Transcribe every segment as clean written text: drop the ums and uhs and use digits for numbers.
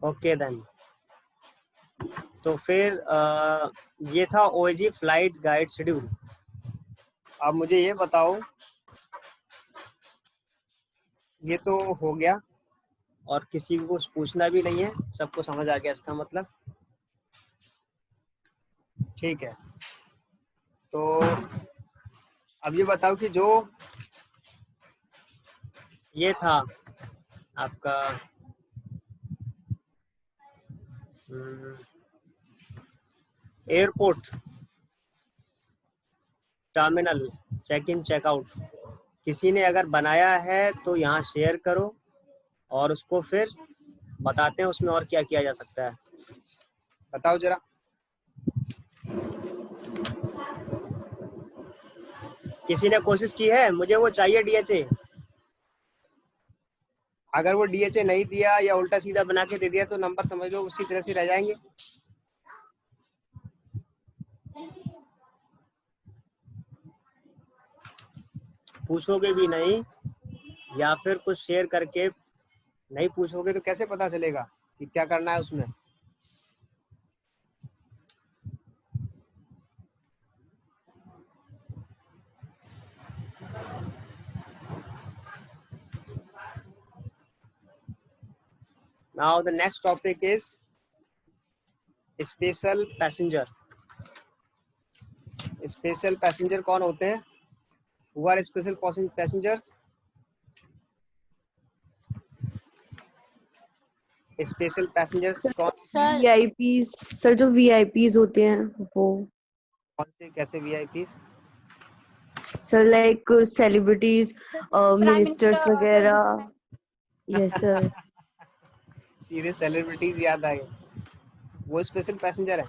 Okay then. तो फिर ये था ओएजी फ्लाइट गाइड शेड्यूल। अब मुझे ये बताओ, ये तो हो गया और किसी को कुछ पूछना भी नहीं है, सबको समझ आ गया इसका मतलब, ठीक है। तो अब ये बताओ कि जो ये था आपका airport terminal check in checkout, किसी ने अगर बनाया है तो यहाँ शेयर करो और उसको फिर बताते हैं उसमें और क्या किया जा सकता है। बताओ जरा। किसी ने कोशिश की है? मुझे वो चाहिए डीएचए। अगर वो डीएचए नहीं दिया या उल्टा सीधा बना के दे दिया तो नंबर समझ लो उसी तरह से रह जाएंगे। पूछोगे भी नहीं या फिर कुछ शेयर करके नहीं पूछोगे तो कैसे पता चलेगा कि क्या करना है उसमें। Now the next topic is special passenger. Special passenger कौन होते हैं? Who are special passengers? Special passengers कौन? वीआईपीज सर, जो वीआईपीज होते हैं वो। कौन से, कैसे VIPs? Sir like celebrities, ministers वगैरह। Yes sir. सीधे सेलिब्रिटीज याद आए, वो स्पेशल पैसेंजर है।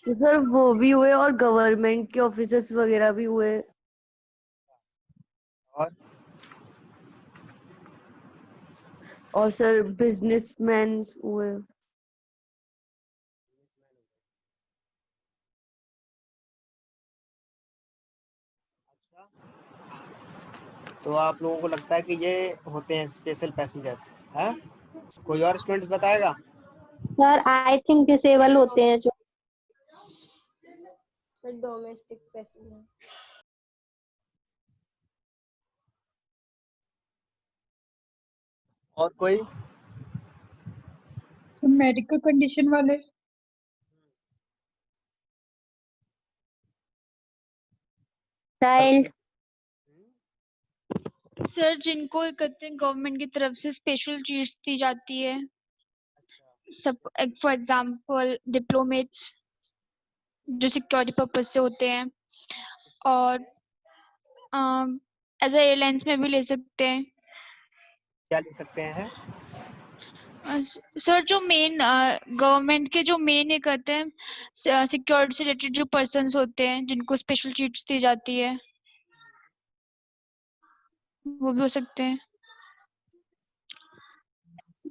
तो सर वो भी हुए और गवर्नमेंट के ऑफिसर्स वगैरह भी हुए। और सर बिजनेसमैन हुए। तो आप लोगों को लगता है कि ये होते हैं स्पेशल पैसेंजर्स है? कोई और स्टूडेंट्स बताएगा? सर आई थिंक डिसेबल होते हैं जो। Sir domestic passenger. और कोई? मेडिकल कंडीशन वाले। चाइल्ड। सर जिनको कहते हैं गवर्नमेंट की तरफ से स्पेशल चीज दी जाती है, सब फॉर एग्जांपल डिप्लोमेट्स जो सिक्योरिटी पर्पज से होते हैं, और एज एयरलाइंस में भी ले सकते हैं। क्या ले सकते हैं? सर जो मेन गवर्नमेंट के जो मेन ये करते हैं सिक्योरिटी से रिलेटेड जो पर्सन्स होते हैं जिनको स्पेशल चीट्स दी जाती है, वो भी हो सकते हैं।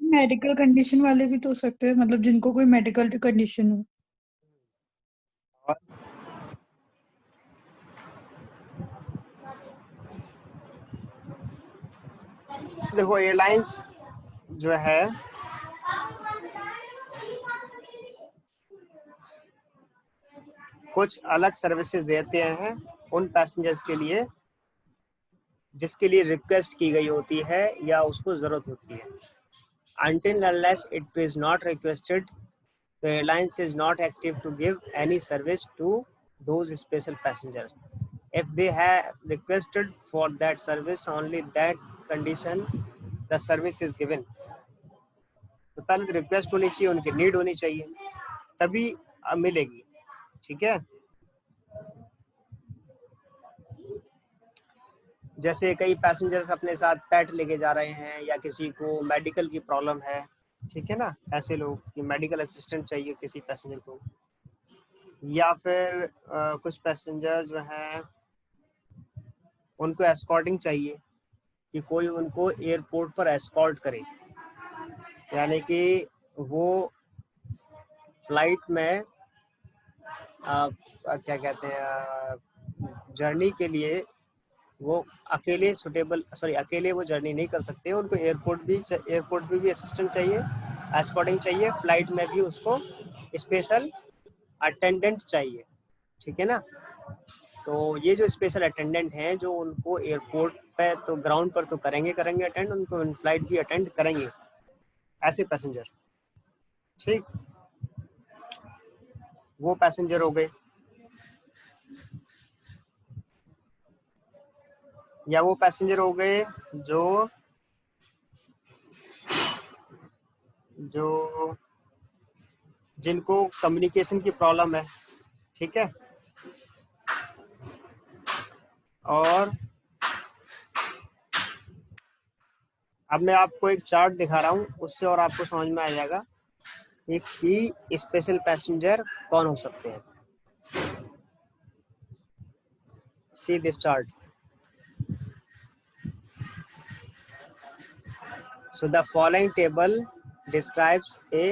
मेडिकल कंडीशन वाले भी तो हो सकते हैं, मतलब जिनको कोई मेडिकल कंडीशन हो। और देखो एयरलाइंस जो है कुछ अलग सर्विसेज देते हैं उन पैसेंजर्स के लिए जिसके लिए रिक्वेस्ट की गई होती है या उसको जरूरत होती है। Until unless it is not requested, the airlines is not active to give any service to those special passengers. If they have requested for that service, only that condition the service is given. तो पहले request होनी चाहिए, उनकी need होनी चाहिए, तभी मिलेगी। ठीक है। जैसे कई पैसेंजर्स अपने साथ पेट लेके जा रहे हैं या किसी को मेडिकल की प्रॉब्लम है, ठीक है ना, ऐसे लोग कि मेडिकल असिस्टेंट चाहिए किसी पैसेंजर को, या फिर कुछ पैसेंजर जो हैं उनको एस्कॉर्टिंग चाहिए कि कोई उनको एयरपोर्ट पर एस्कॉर्ट करे, यानी कि वो फ्लाइट में क्या कहते हैं जर्नी के लिए वो अकेले वो जर्नी नहीं कर सकते, उनको एयरपोर्ट पे भी असिस्टेंट चाहिए एस्कॉर्टिंग चाहिए, फ्लाइट में भी उसको स्पेशल अटेंडेंट चाहिए, ठीक है ना। तो ये जो स्पेशल अटेंडेंट हैं जो उनको एयरपोर्ट पे तो ग्राउंड पर तो करेंगे अटेंड, उनको इन फ्लाइट भी अटेंड करेंगे ऐसे पैसेंजर, ठीक। वो पैसेंजर हो गए, या वो पैसेंजर हो गए जो जिनको कम्युनिकेशन की प्रॉब्लम है, ठीक है। और अब मैं आपको एक चार्ट दिखा रहा हूँ, उससे और आपको समझ में आ जाएगा कि स्पेशल पैसेंजर कौन हो सकते हैं। See this chart. So the following table describes a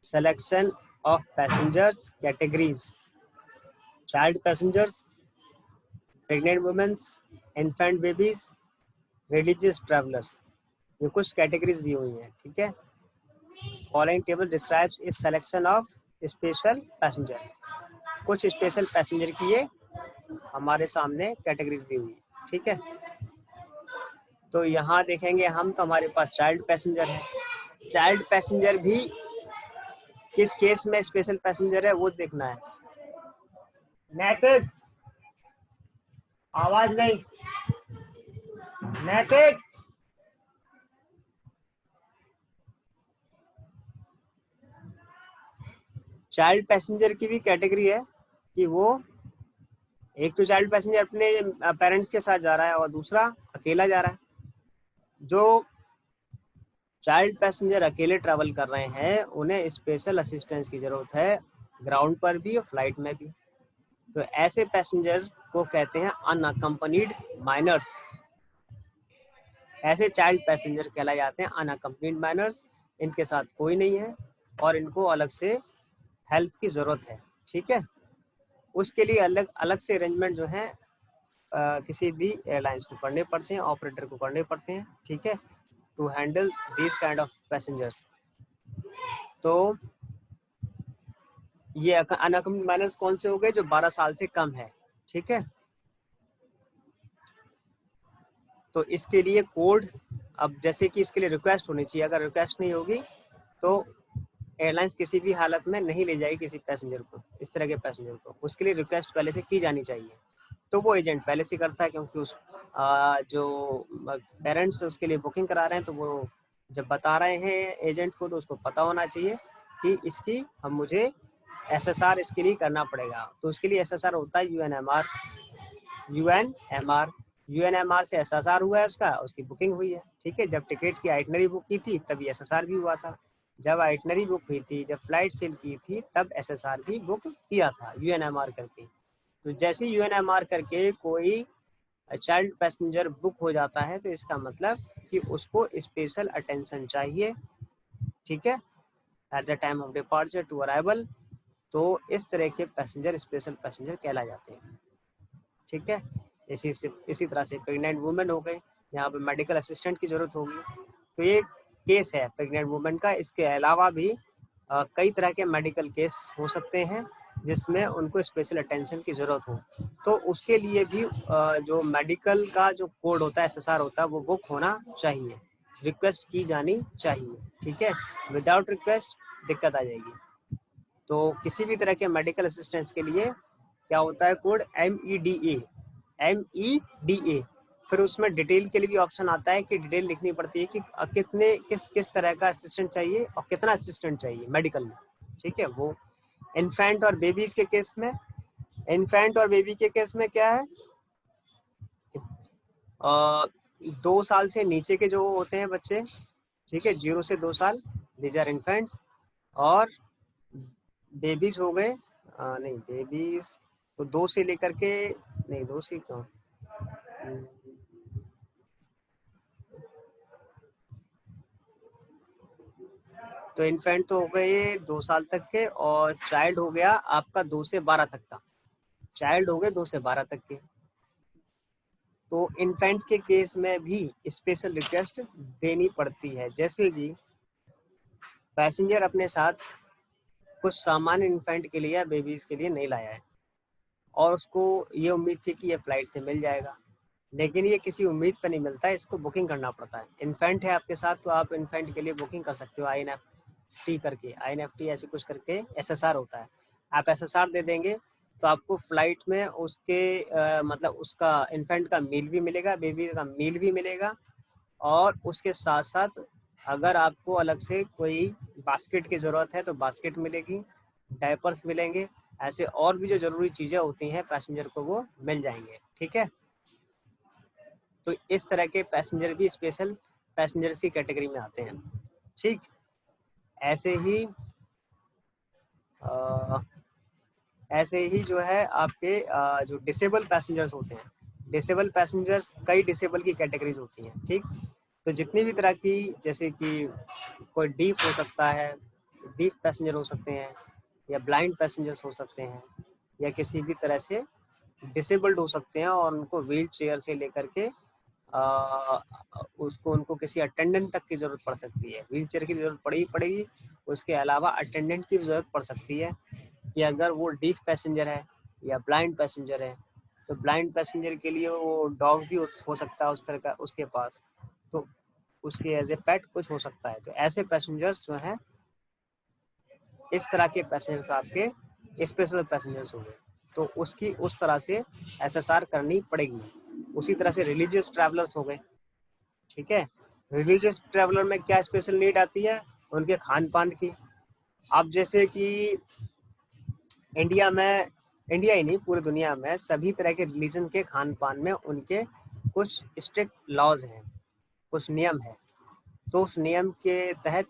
selection of passengers categories: child passengers, pregnant women, infant babies, religious travelers। ये कुछ कैटेगरीज दी हुई हैं, ठीक है। Following table describes a selection of special passenger। कुछ स्पेशल पैसेंजर की ये हमारे सामने कैटेगरीज दी हुई है, ठीक है। तो यहाँ देखेंगे हम, तो हमारे पास चाइल्ड पैसेंजर है। चाइल्ड पैसेंजर भी किस केस में स्पेशल पैसेंजर है वो देखना है। नैतिक, आवाज नहीं। नैतिक, चाइल्ड पैसेंजर की भी कैटेगरी है कि वो एक तो चाइल्ड पैसेंजर अपने पेरेंट्स के साथ जा रहा है और दूसरा अकेला जा रहा है। जो चाइल्ड पैसेंजर अकेले ट्रैवल कर रहे हैं उन्हें स्पेशल असिस्टेंस की जरूरत है, ग्राउंड पर भी और फ्लाइट में भी। तो ऐसे पैसेंजर को कहते हैं अनअकम्पनीड माइनर्स। ऐसे चाइल्ड पैसेंजर कहलाए जाते हैं अनअकम्पनीड माइनर्स। इनके साथ कोई नहीं है और इनको अलग से हेल्प की जरूरत है, ठीक है। उसके लिए अलग अलग से अरेंजमेंट जो है किसी भी एयरलाइंस को करने पड़ते हैं, ऑपरेटर को करने पड़ते हैं, ठीक है, to handle this kind of passengers. तो ये अनअकम्पनीड माइनर्स कौन से हो गए? जो 12 साल से कम है, ठीक है। तो इसके लिए कोड, अब जैसे कि इसके लिए रिक्वेस्ट होनी चाहिए, अगर रिक्वेस्ट नहीं होगी तो एयरलाइंस किसी भी हालत में नहीं ले जाएगी किसी पैसेंजर को, इस तरह के पैसेंजर को। उसके लिए रिक्वेस्ट पहले से की जानी चाहिए। तो वो एजेंट पहले से करता है, क्योंकि उस जो पेरेंट्स उसके लिए बुकिंग करा रहे हैं तो वो जब बता रहे हैं एजेंट को तो उसको पता होना चाहिए कि इसकी मुझे SSR इसके लिए करना पड़ेगा। तो उसके लिए SSR होता है UNMR से SSR हुआ है, उसकी बुकिंग हुई है, ठीक है। जब टिकट की आइटनरी बुक की थी तभी SSR भी हुआ था, जब आइटनरी बुक हुई थी, जब फ्लाइट सेल की थी तब SSR भी बुक किया था UNMR करके। तो जैसे UNMR करके कोई चाइल्ड पैसेंजर बुक हो जाता है तो इसका मतलब कि उसको स्पेशल अटेंशन चाहिए, ठीक है, at the time of departure to arrival. तो इस तरह के पैसेंजर स्पेशल पैसेंजर कहला जाते हैं, ठीक है। इसी तरह से प्रेग्नेंट वुमेन हो गए, यहाँ पे मेडिकल असिस्टेंट की जरूरत होगी। तो ये केस है प्रेग्नेंट वुमेन का। इसके अलावा भी कई तरह के मेडिकल केस हो सकते हैं जिसमें उनको स्पेशल अटेंशन की जरूरत हो। तो उसके लिए भी जो मेडिकल का जो कोड होता है SSR होता है वो बुक होना चाहिए, रिक्वेस्ट की जानी चाहिए, ठीक है। विदाउट रिक्वेस्ट दिक्कत आ जाएगी। तो किसी भी तरह के मेडिकल असिस्टेंस के लिए क्या होता है कोड? MEDA। फिर उसमें डिटेल के लिए भी ऑप्शन आता है कि डिटेल लिखनी पड़ती है कि किस तरह का असिस्टेंट चाहिए और कितना असिस्टेंट चाहिए मेडिकल में, ठीक है। वो इन्फेंट और बेबीज के केस में, इन्फेंट और बेबी के केस में क्या है, 2 साल से नीचे के जो होते हैं बच्चे, ठीक है, 0 से 2 साल, दीज आर इन्फेंट्स। और बेबीज हो गए नहीं, बेबीज तो 2 से लेकर के नहीं, 2 से क्यों, तो इन्फेंट तो हो गए 2 साल तक के, और चाइल्ड हो गया आपका 2 से 12 तक का, चाइल्ड हो गए 2 से 12 तक के। तो इन्फेंट के केस में भी स्पेशल रिक्वेस्ट देनी पड़ती है, जैसे कि पैसेंजर अपने साथ कुछ सामान इन्फेंट के लिए या बेबीज के लिए नहीं लाया है और उसको ये उम्मीद थी कि ये फ्लाइट से मिल जाएगा, लेकिन ये किसी उम्मीद पर नहीं मिलता है, इसको बुकिंग करना पड़ता है। इन्फेंट है आपके साथ तो आप इन्फेंट के लिए बुकिंग कर सकते हो INFT करके, INFT ऐसे कुछ करके SSR होता है। आप SSR दे देंगे तो आपको फ्लाइट में उसके मतलब उसका इन्फेंट का मील भी मिलेगा, बेबी का मील भी मिलेगा, और उसके साथ साथ अगर आपको अलग से कोई बास्केट की ज़रूरत है तो बास्केट मिलेगी, डायपर्स मिलेंगे, ऐसे और भी जो ज़रूरी चीज़ें होती हैं पैसेंजर को वो मिल जाएंगे। ठीक है, तो इस तरह के पैसेंजर भी स्पेशल पैसेंजर्स की कैटेगरी में आते हैं। ठीक, ऐसे ही जो है आपके जो डिसेबल पैसेंजर्स होते हैं, डिसेबल पैसेंजर्स कई डिसेबल की कैटेगरीज होती हैं। ठीक, तो जितनी भी तरह की, जैसे कि कोई डीफ हो सकता है, डीफ पैसेंजर हो सकते हैं, या ब्लाइंड पैसेंजर्स हो सकते हैं, या किसी भी तरह से डिसेबल्ड हो सकते हैं और उनको व्हील चेयर से लेकर के उनको किसी अटेंडेंट तक की ज़रूरत पड़ सकती है। व्हील चेयर की ज़रूरत पड़ेगी, उसके अलावा अटेंडेंट की ज़रूरत पड़ सकती है कि अगर वो डीफ पैसेंजर है या ब्लाइंड पैसेंजर है तो ब्लाइंड पैसेंजर के लिए वो डॉग भी हो सकता है उस तरह का उसके पास, तो उसके एज ए पेट कुछ हो सकता है। तो ऐसे पैसेंजर्स जो हैं, इस तरह के पैसेंजर्स आपके स्पेशल पैसेंजर्स हो गए, तो उसकी उस तरह से SSR करनी पड़ेगी। उसी तरह से रिलीजियस ट्रैवलर्स हो गए। ठीक है, रिलीजियस ट्रैवलर में क्या स्पेशल नीड आती है, उनके खान पान की। अब जैसे कि इंडिया ही नहीं, पूरी दुनिया में सभी तरह के रिलीजन के खान पान में उनके कुछ स्ट्रिक्ट लॉज हैं, कुछ नियम है। तो उस नियम के तहत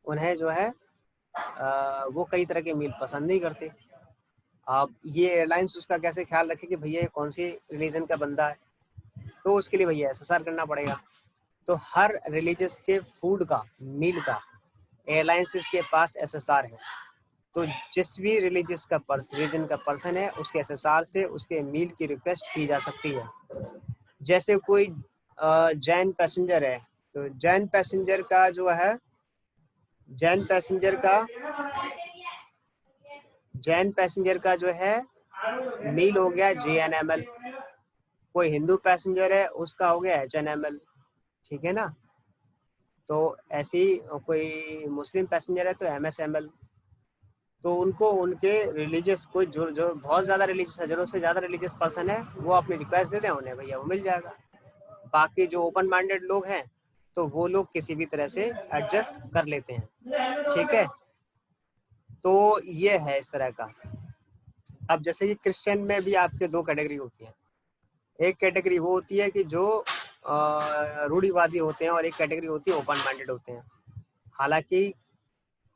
उन्हें जो है वो कई तरह के मील पसंद नहीं करते। अब ये एयरलाइंस उसका कैसे ख्याल रखे कि भैया कौन सी रिलीजन का बंदा है, तो उसके लिए भैया SSR करना पड़ेगा। तो हर रिलीजियस के फूड का, मील का एयरलाइंस के पास SSR है। तो जिस भी रिलीजियस का रीजन का पर्सन है, उसके SSR से उसके मील की रिक्वेस्ट की जा सकती है। जैसे कोई जैन पैसेंजर है, तो जैन पैसेंजर का जो है, जैन पैसेंजर का जो है मील हो गया JNML। कोई हिंदू पैसेंजर है, उसका हो गया HNML। ठीक है ना, तो ऐसे ही कोई मुस्लिम पैसेंजर है तो MSML। तो उनको उनके रिलीजियस, कोई जो बहुत ज़्यादा रिलीजियस है, जरूरत से ज़्यादा रिलीजियस पर्सन है, वो अपनी रिक्वेस्ट दे दें, उन्हें भैया वो मिल जाएगा। बाकी जो ओपन माइंडेड लोग हैं तो वो लोग किसी भी तरह से एडजस्ट कर लेते हैं। ठीक है, तो ये है इस तरह का। अब जैसे कि क्रिश्चियन में भी आपके दो कैटेगरी होती है। एक कैटेगरी वो होती है कि जो रूढ़िवादी होते हैं, और एक कैटेगरी होती है ओपन माइंडेड होते हैं। हालांकि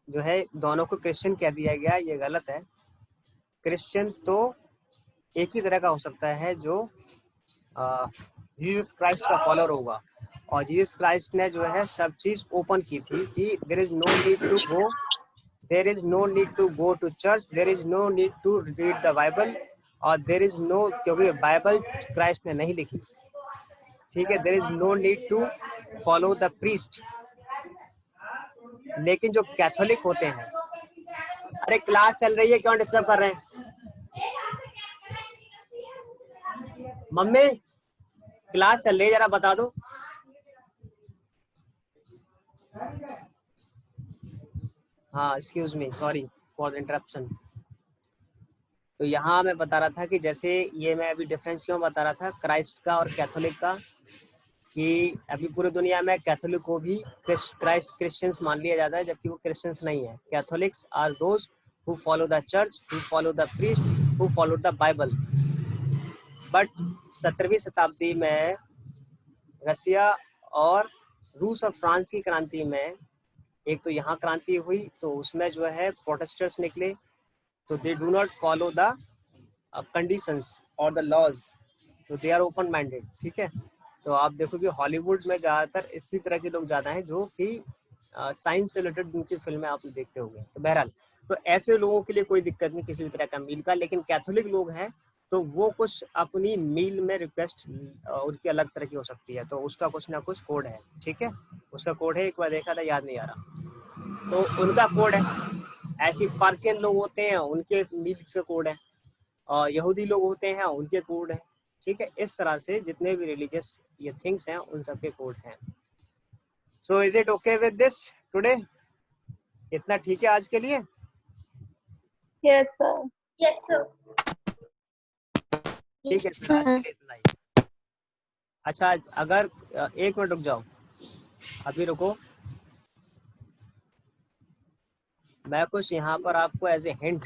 जो है दोनों को क्रिश्चियन कह दिया गया, ये गलत है। क्रिश्चियन तो एक ही तरह का हो सकता है जो जीसस क्राइस्ट का फॉलोअर होगा, और जीसस क्राइस्ट ने जो है सब चीज ओपन की थी कि there is no need to go to church, there is no need to read the Bible, और देयर इज नो, क्योंकि बाइबल क्राइस्ट ने नहीं लिखी। ठीक है, there is no need to follow the priest. लेकिन जो कैथोलिक होते हैं, अरे क्लास चल रही है, क्यों डिस्टर्ब कर रहे हैं? मम्मी क्लास चल रही है, जरा बता दो। हाँ, excuse me, sorry for the interruption. तो यहाँ मैं बता रहा था कि जैसे ये मैं अभी डिफरेंस क्यों बता रहा था क्राइस्ट का और कैथोलिक का, कि अभी पूरी दुनिया में कैथोलिक को भी क्रिश्चियंस मान लिया जाता है, जबकि वो क्रिश्चियंस नहीं है। Catholics are those who follow the church, who follow the priest, who follow the Bible. But 17वीं शताब्दी में रसिया और रूस और फ्रांस की क्रांति में, एक तो यहाँ क्रांति हुई तो उसमें जो है प्रोटेस्टेंट्स निकले, तो they do not follow the conditions और द लॉज, तो दे आर ओपन माइंडेड। ठीक है, तो आप देखो कि हॉलीवुड में ज़्यादातर इसी तरह के लोग ज़्यादा हैं जो कि साइंस से रिलेटेड उनकी फिल्में आप देखते होंगे। तो बहरहाल, तो ऐसे लोगों के लिए कोई दिक्कत नहीं किसी भी तरह का मील का। लेकिन कैथोलिक लोग हैं तो वो कुछ अपनी मील में रिक्वेस्ट उनकी अलग तरह की हो सकती है, तो उसका कुछ ना कुछ कोड है। ठीक है, उसका कोड है, एक बार देखा था, याद नहीं आ रहा। तो उनका कोड है। ऐसी पार्सियन लोग होते हैं, उनके मील्स का कोड है, और यहूदी लोग होते हैं, उनके कोड है। ठीक है, इस तरह से जितने भी रिलीजियस ये थिंग्स हैं उन सबके कोड हैं। So is it okay with this today? इतना ठीक है आज के लिए? Yes sir. Yes, sir. ठीक है, फिर आज के लिए इतना ही। अच्छा, अगर 1 मिनट रुक जाओ, अभी रुको। मैं कुछ यहाँ पर आपको एज ए हिंट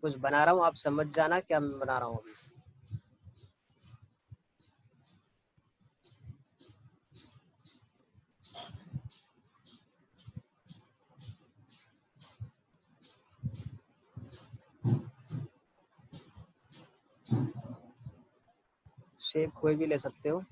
कुछ बना रहा हूँ, आप समझ जाना क्या मैं बना रहा हूँ अभी। शेप कोई भी ले सकते हो।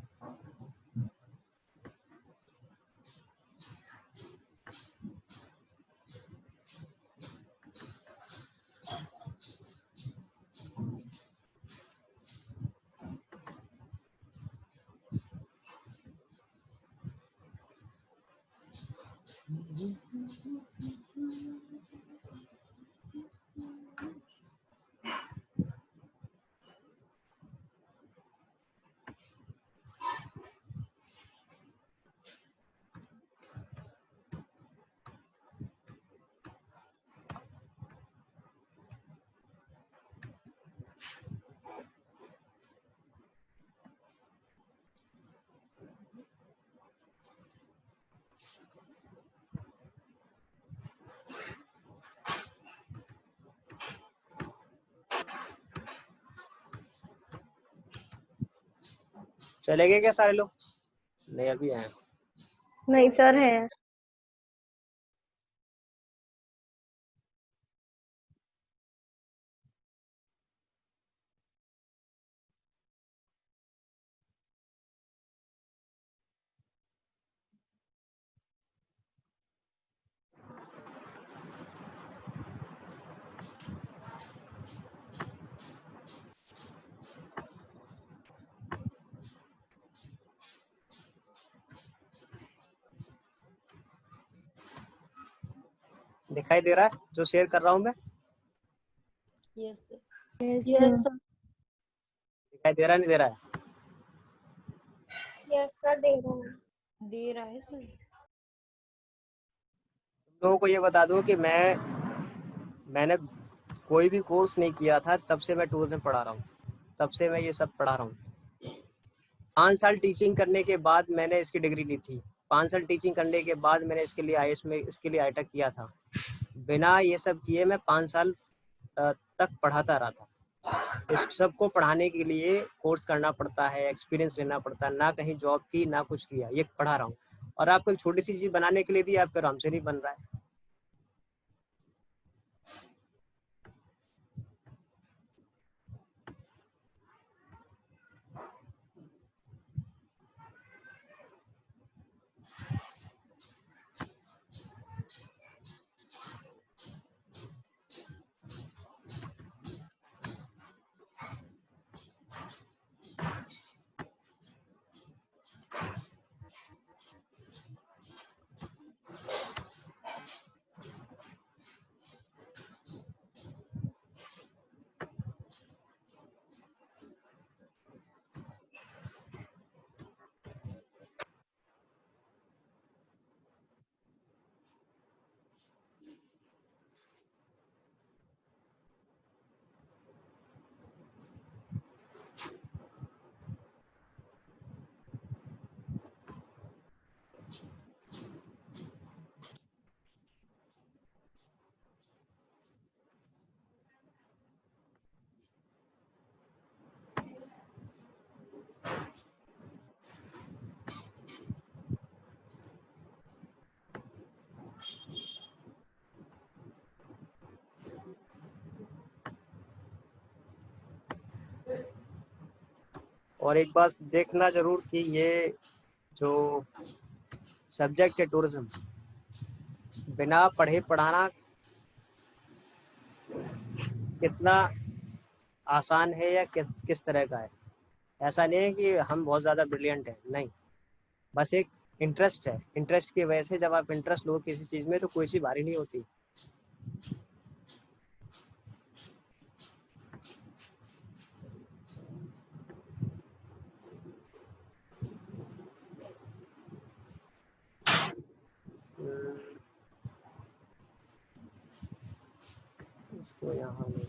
चले गए क्या सारे लोग? नहीं, अभी आए। नहीं सर है। दिखाई दे रहा है जो शेयर कर रहा हूँ मैं? Yes, sir. Yes Yes, sir. sir. दिखाई दे रहा नहीं दे रहा है? Yes, sir. दे रहा है सर। तुम लोगों को ये बता दूं कि मैंने कोई भी कोर्स नहीं किया था, तब से मैं टूरिज्म पढ़ा रहा हूँ, तब से मैं ये सब पढ़ा रहा हूँ। 5 साल टीचिंग करने के बाद मैंने इसकी डिग्री ली थी। 5 साल टीचिंग करने के बाद मैंने इसके लिए IAS में इसके लिए IITA किया था। बिना ये सब किए मैं 5 साल तक पढ़ाता रहा था। इस सबको पढ़ाने के लिए कोर्स करना पड़ता है, एक्सपीरियंस लेना पड़ता है। ना कहीं जॉब की, ना कुछ किया, ये पढ़ा रहा हूँ। और आपको एक छोटी सी चीज़ बनाने के लिए दी, आपके आराम से नहीं बन रहा है। और एक बात देखना जरूर कि ये जो सब्जेक्ट है टूरिज्म, बिना पढ़े पढ़ाना कितना आसान है या किस तरह का है। ऐसा नहीं है कि हम बहुत ज़्यादा ब्रिलियंट हैं, नहीं। बस एक इंटरेस्ट है, इंटरेस्ट की वजह से जब आप इंटरेस्ट लो किसी चीज में तो कोई चीज भारी नहीं होती। इसको यहाँ नहीं,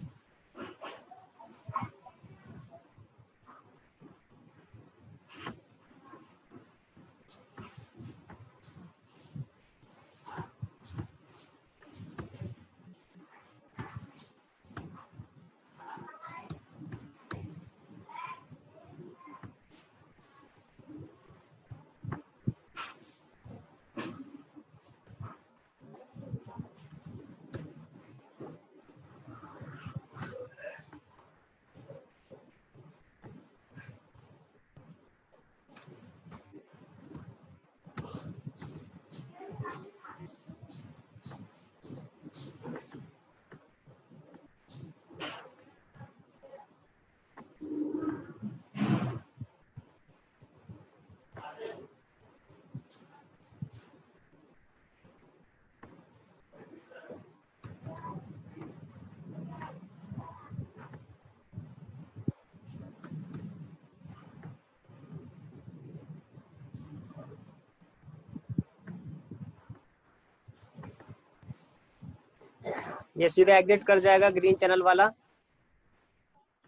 ये सीधा एग्जिट कर जाएगा ग्रीन चैनल वाला,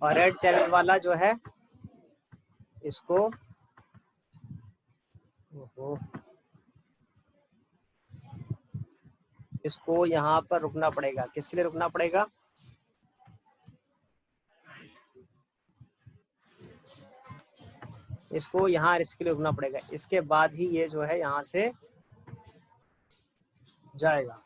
और रेड चैनल वाला जो है इसको, ओहो, इसको यहाँ पर रुकना पड़ेगा। किसके लिए रुकना पड़ेगा? इसको यहाँ इसके लिए रुकना पड़ेगा, इसके बाद ही ये जो है यहाँ से जाएगा।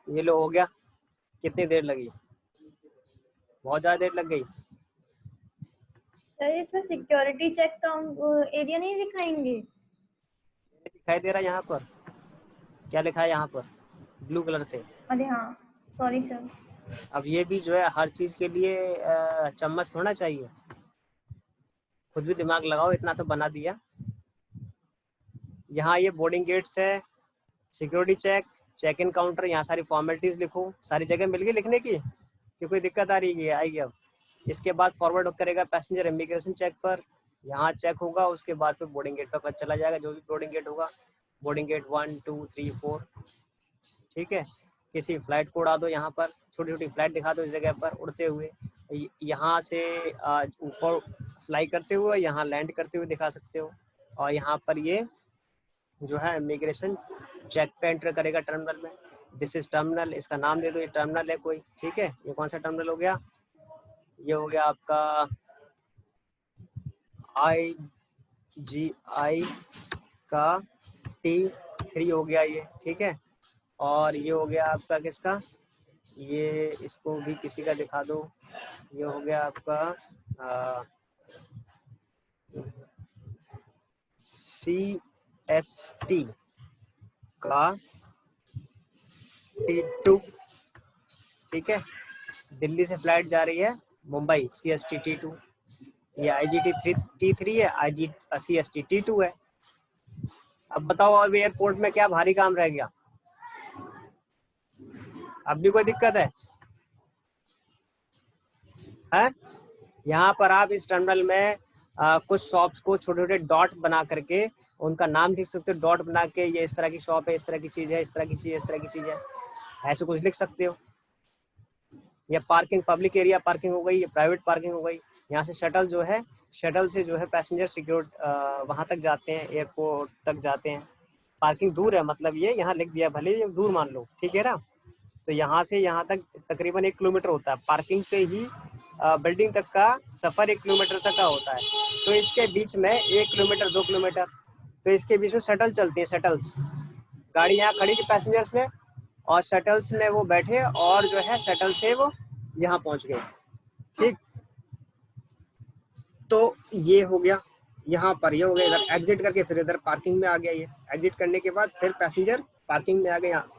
ये लो हो गया। कितनी देर लगी? बहुत ज्यादा देर लग गई। सर इसमें सिक्योरिटी चेक का एरिया नहीं दिखाएंगे? दिखाई दे रहा है यहाँ पर, क्या लिखा है यहाँ पर ब्लू कलर से? अरे हाँ सॉरी सर। अब ये भी जो है हर चीज के लिए चम्मच होना चाहिए, खुद भी दिमाग लगाओ, इतना तो बना दिया। यहाँ ये बोर्डिंग गेट्स है, security check, check in counter, यहाँ सारी फॉर्मेलिटीज लिखो। सारी जगह मिल गई लिखने की कि कोई दिक्कत आ रही है? आएगी अब। इसके बाद फॉरवर्ड करेगा पैसेंजर इमिग्रेशन चेक पर, यहाँ चेक होगा, उसके बाद फिर बोर्डिंग गेट पर चला जाएगा, जो भी बोर्डिंग गेट होगा, बोर्डिंग गेट 1 2 3 4। ठीक है, किसी फ्लाइट को उड़ा दो, यहाँ पर छोटी छोटी फ्लाइट दिखा दो इस जगह पर उड़ते हुए, यहाँ से ऊपर फ्लाई करते हुए, यहाँ लैंड करते हुए दिखा सकते हो। और यहाँ पर ये जो है इमिग्रेशन चेक पे एंटर करेगा टर्मिनल में। दिस इज टर्मिनल, इसका नाम दे दो, ये टर्मिनल है कोई। ठीक है, ये कौन सा टर्मिनल हो गया? ये हो गया आपका IGI का T3 हो गया ये। ठीक है, और ये हो गया आपका किसका? ये इसको भी किसी का दिखा दो, ये हो गया आपका CST का T2। ठीक है, दिल्ली से फ्लाइट जा रही है मुंबई, CST T2। ये IGT T3 है, CST T2 है। अब बताओ अब एयरपोर्ट में क्या भारी काम रह गया? अब भी कोई दिक्कत है? यहाँ पर आप इस टर्मिनल में कुछ शॉप्स को छोटे छोटे डॉट बना करके उनका नाम लिख सकते हो। डॉट बना के ये इस तरह की शॉप है, इस तरह की चीज है, इस तरह की चीज है, इस तरह की चीज है, ऐसे कुछ लिख सकते हो। या पार्किंग, पब्लिक एरिया पार्किंग हो गई, या प्राइवेट पार्किंग हो गई। यहाँ से शटल जो है, शटल से जो है पैसेंजर सिक्योर वहाँ तक जाते हैं, एयरपोर्ट तक जाते हैं। पार्किंग दूर है, मतलब ये यहाँ लिख दिया, भले ही दूर मान लो, ठीक है ना। तो यहाँ से यहाँ तक तकरीबन 1 किलोमीटर होता है। पार्किंग से ही बिल्डिंग तक का सफ़र 1 किलोमीटर तक का होता है। तो इसके बीच में 1 किलोमीटर 2 किलोमीटर, तो इसके बीच में शटल चलती है, शटल्स। गाड़ी यहाँ खड़ी थी पैसेंजर्स ने, और शटल्स में वो बैठे, और जो है शटल से वो यहाँ पहुँच गए। ठीक, तो ये हो गया यहाँ पर, ये हो गया। इधर एग्जिट करके फिर इधर पार्किंग में आ गया। ये एग्जिट करने के बाद फिर पैसेंजर पार्किंग में आ गए। यहाँ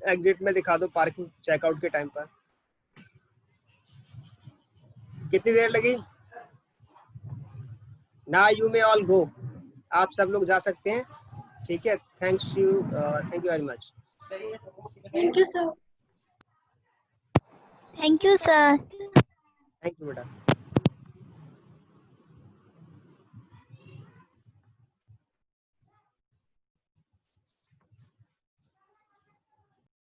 एग्जिट में दिखा दो पार्किंग चेकआउट के टाइम पर कितनी देर लगी। ना यू मे ऑल गो, आप सब लोग जा सकते हैं। ठीक है, thank you very much. Thank you sir. Thank you sir. Thank you बेटा।